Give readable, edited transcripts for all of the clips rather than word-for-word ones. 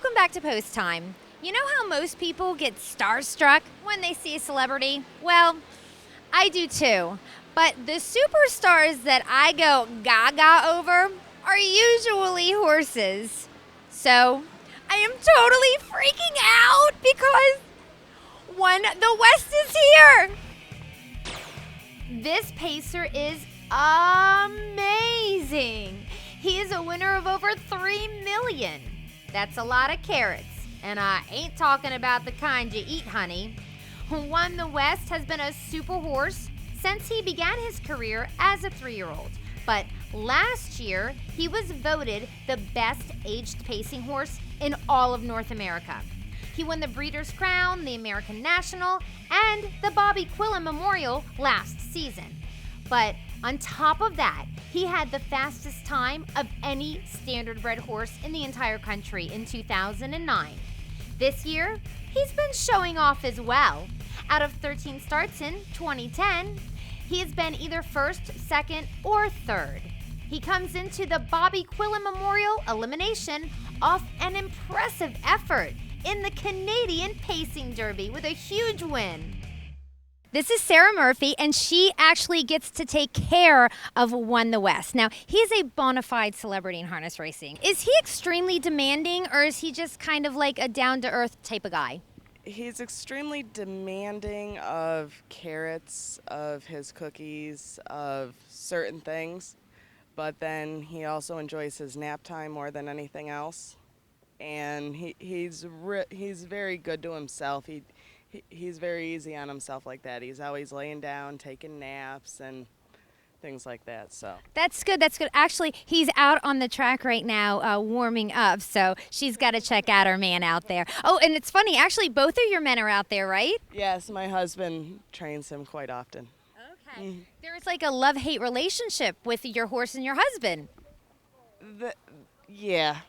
Welcome back to Post Time. You know how most people get starstruck when they see a celebrity? Well, I do too. But the superstars that I go gaga over are usually horses. So I am totally freaking out because the West is here. This pacer is amazing. He is a winner of over 3 million. That's a lot of carrots. And I ain't talking about the kind you eat, honey. Won the West has been a super horse since he began his career as a 3-year-old. But last year, he was voted the best aged pacing horse in all of North America. He won the Breeders' Crown, the American National, and the Bobby Quillen Memorial last season. But on top of that, he had the fastest time of any standardbred horse in the entire country in 2009. This year, he's been showing off as well. Out of 13 starts in 2010, he has been either first, second, or third. He comes into the Bobby Quillen Memorial Elimination off an impressive effort in the Canadian Pacing Derby with a huge win. This is Sarah Murphy, and she actually gets to take care of Won the West. Now, he's a bona fide celebrity in harness racing. Is he extremely demanding, or is he just kind of like a down-to-earth type of guy? He's extremely demanding of carrots, of his cookies, of certain things, but then he also enjoys his nap time more than anything else. And he's very good to himself. He's very easy on himself like that. He's always laying down, taking naps, and things like that. So That's good. That's good. Actually, he's out on the track right now warming up, so she's got to check out her man out there. Oh, and it's funny. Actually, both of your men are out there, right? yes, my husband trains him quite often. Okay. There's like a love-hate relationship with your horse and your husband. Yeah.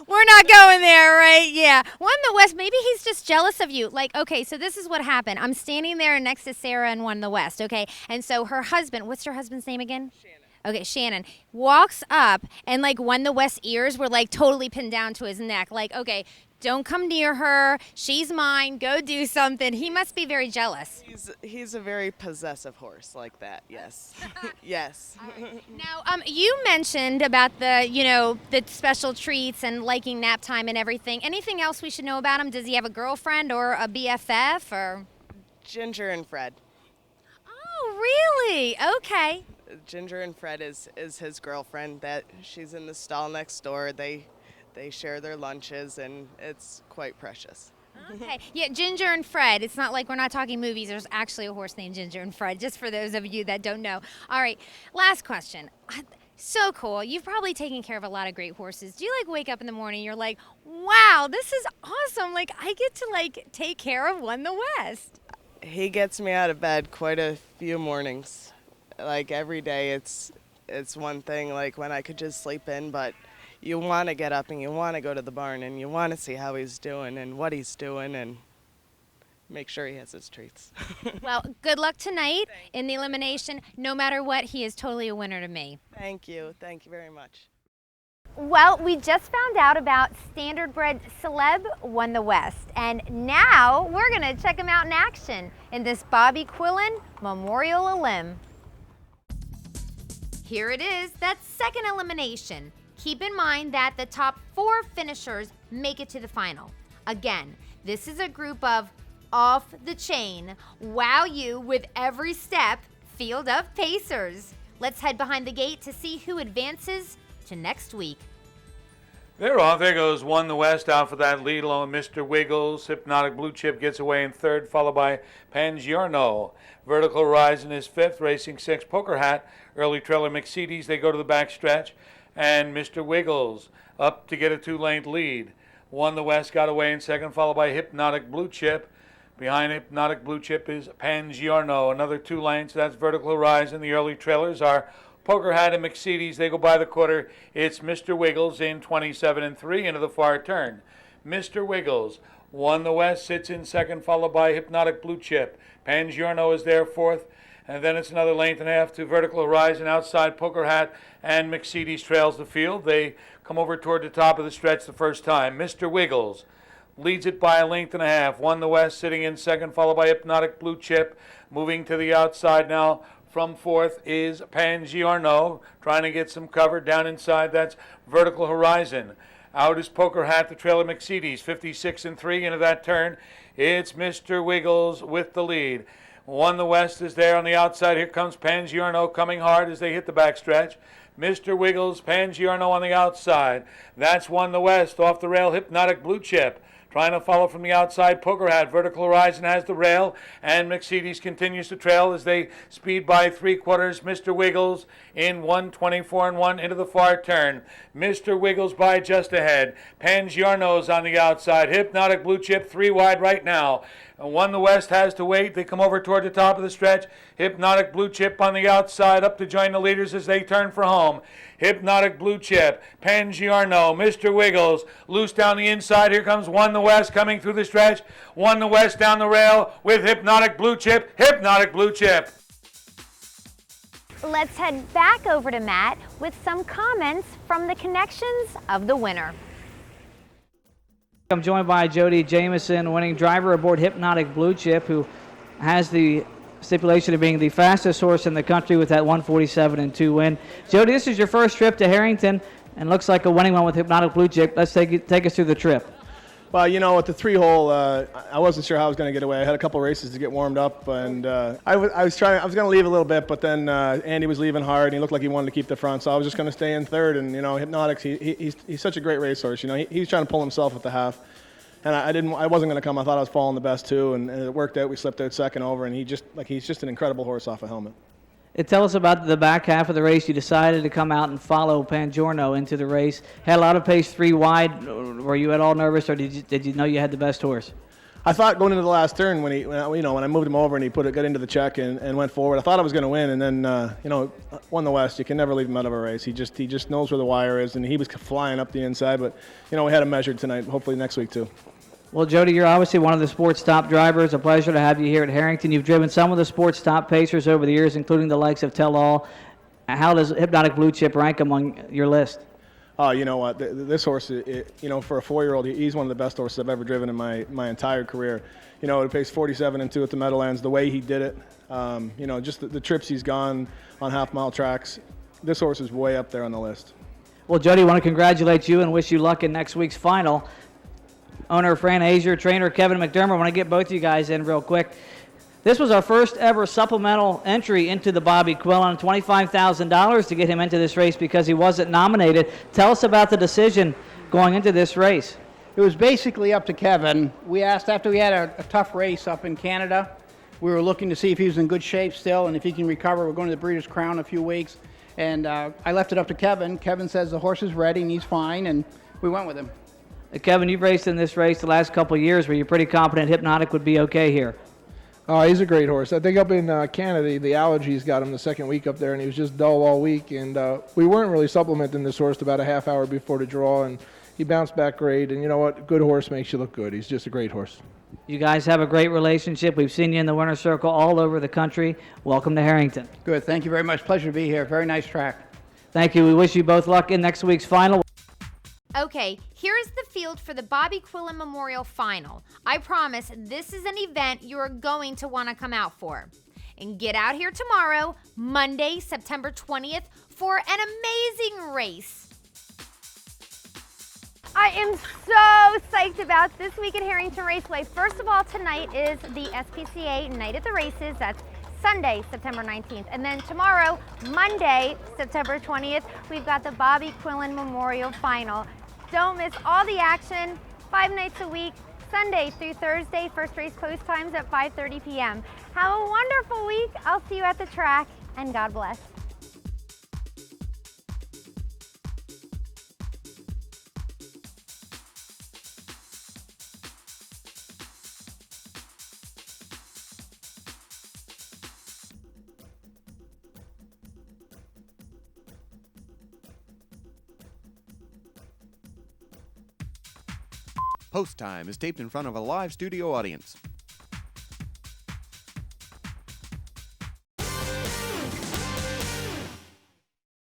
We're not going there, right? Yeah. Won the West, maybe he's just jealous of you. Like, okay, so this is what happened. I'm standing there next to Sarah and Won the West, okay? And so her husband, what's your husband's name again? Shannon. Okay, Shannon, walks up and like Won the West's ears were like totally pinned down to his neck. Like, okay, don't come near her. She's mine. Go do something. He must be very jealous. He's a very possessive horse like that. Yes. Yes. Now, you mentioned about the special treats and liking nap time and everything. Anything else we should know about him? Does he have a girlfriend or a BFF or? Ginger and Fred. Oh, really? Okay. Ginger and Fred is his girlfriend. That she's in the stall next door. They share their lunches, and it's quite precious. Okay. Yeah, Ginger and Fred. It's not like we're not talking movies. There's actually a horse named Ginger and Fred, just for those of you that don't know. All right, last question. So cool. You've probably taken care of a lot of great horses. Do you like wake up in the morning, you're like, wow, this is awesome. Like I get to like take care of Won the West. He gets me out of bed quite a few mornings. Like every day it's one thing like when I could just sleep in, but you want to get up and you want to go to the barn and you want to see how he's doing and what he's doing and make sure he has his treats. Well, good luck tonight in the elimination. No matter what, he is totally a winner to me. Thank you. Thank you very much. Well, we just found out about standardbred celeb Won the West, and now we're going to check him out in action in this Bobby Quillen Memorial Elim. Here it is, that second elimination. Keep in mind that the top 4 finishers make it to the final. Again, this is a group of off-the-chain, wow you with every step field of pacers. Let's head behind the gate to see who advances to next week. They're off. There goes Won the West out for that lead along with Mr. Wiggles. Hypnotic Blue Chip gets away in third, followed by Pangiorno. Vertical Horizon is fifth, racing 6. Poker Hat, Early Trailer McSeedy's. They go to the back stretch. And Mr. Wiggles up to get a 2-length lead. Won the West got away in second, followed by Hypnotic Blue Chip. Behind Hypnotic Blue Chip is Pangiorno, another 2 lengths. That's Vertical Horizon. The early trailers are Poker Hat and McSeedy's. They go by the quarter. It's Mr. Wiggles in 27-3 into the far turn. Mr. Wiggles Won the West sits in second, followed by Hypnotic Blue Chip. Pangiorno is there fourth. And then it's another length and a half to Vertical Horizon. Outside, Poker Hat and McSeedy's trails the field. They come over toward the top of the stretch the first time. Mr. Wiggles leads it by a length and a half. Won the West, sitting in second, followed by Hypnotic Blue Chip. Moving to the outside now from fourth is Pangiorno, trying to get some cover. Down inside, that's Vertical Horizon. Out is Poker Hat, the trailer McSeedy's, 56 and 3 into that turn. It's Mr. Wiggles with the lead. Won the West is there on the outside. Here comes Pangiorno coming hard as they hit the backstretch. Mr. Wiggles, Pangiorno on the outside. That's Won the West. Off the rail, Hypnotic Blue Chip. Trying to follow from the outside, Poker Hat. Vertical Horizon has the rail, and McSeedy's continues to trail as they speed by 3/4. Mr. Wiggles in 1:24 and 1 into the far turn. Mr. Wiggles by just ahead. Pangiorno's on the outside. Hypnotic Blue Chip 3 wide right now. Won the West has to wait. They come over toward the top of the stretch. Hypnotic Blue Chip on the outside up to join the leaders as they turn for home. Hypnotic Blue Chip, Pangiorno, Mr. Wiggles, loose down the inside. Here comes Won the West coming through the stretch. Won the West down the rail with Hypnotic Blue Chip. Hypnotic Blue Chip. Let's head back over to Matt with some comments from the connections of the winner. I'm joined by Jody Jameson, winning driver aboard Hypnotic Blue Chip, who has the stipulation of being the fastest horse in the country with that 147 and 2 win. Jody, this is your first trip to Harrington and looks like a winning one with Hypnotic Blue Chip. Let's take us through the trip. Well, you know, at the 3-hole, I wasn't sure how I was going to get away. I had a couple races to get warmed up, and I was going to leave a little bit, but then Andy was leaving hard, and he looked like he wanted to keep the front, so I was just going to stay in third. And you know, Hypnotics, he's such a great racehorse. You know, he was trying to pull himself at the half, and I wasn't going to come. I thought I was following the best too, and it worked out. We slipped out second over, and he's just an incredible horse off a helmet. Tell us about the back half of the race. You decided to come out and follow Pangiorno into the race. Had a lot of pace 3 wide. Were you at all nervous, or did you know you had the best horse? I thought going into the last turn when I moved him over and he got into the check and went forward, I thought I was going to win, and then Won the West. You can never leave him out of a race. He just knows where the wire is, and he was flying up the inside. But we had him measured tonight. Hopefully next week too. Well, Jody, you're obviously one of the sports top drivers. A pleasure to have you here at Harrington. You've driven some of the sports top pacers over the years, including the likes of Tell All. How does Hypnotic Blue Chip rank among your list? Oh, you know what? This horse, for a 4-year-old, he's one of the best horses I've ever driven in my entire career. It pays 47 and 2 at the Meadowlands. The way he did it, just the trips he's gone on half-mile tracks. This horse is way up there on the list. Well, Jody, I want to congratulate you and wish you luck in next week's final. Owner Fran Azier, trainer Kevin McDermott, I want to get both of you guys in real quick. This was our first ever supplemental entry into the Bobby Quillen, $25,000 to get him into this race because he wasn't nominated. Tell us about the decision going into this race. It was basically up to Kevin. We asked after we had a tough race up in Canada. We were looking to see if he was in good shape still and if he can recover. We're going to the Breeders' Crown in a few weeks. And I left it up to Kevin. Kevin says the horse is ready and he's fine, and we went with him. Kevin, you've raced in this race the last couple of years. Were you pretty confident Hypnotic would be okay here? Oh, he's a great horse. I think up in Canada, the allergies got him the second week up there, and he was just dull all week. And we weren't really supplementing this horse about a half hour before the draw, and he bounced back great. And you know what? Good horse makes you look good. He's just a great horse. You guys have a great relationship. We've seen you in the winner's circle all over the country. Welcome to Harrington. Good. Thank you very much. Pleasure to be here. Very nice track. Thank you. We wish you both luck in next week's final. Okay, here's the field for the Bobby Quillen Memorial Final. I promise this is an event you're going to want to come out for. And get out here tomorrow, Monday, September 20th, for an amazing race. I am so psyched about this week at Harrington Raceway. First of all, tonight is the SPCA Night at the Races. That's Sunday, September 19th. And then tomorrow, Monday, September 20th, we've got the Bobby Quillen Memorial Final. Don't miss all the action, 5 nights a week, Sunday through Thursday. First race post times at 5:30 p.m. Have a wonderful week. I'll see you at the track, and God bless. Post Time is taped in front of a live studio audience.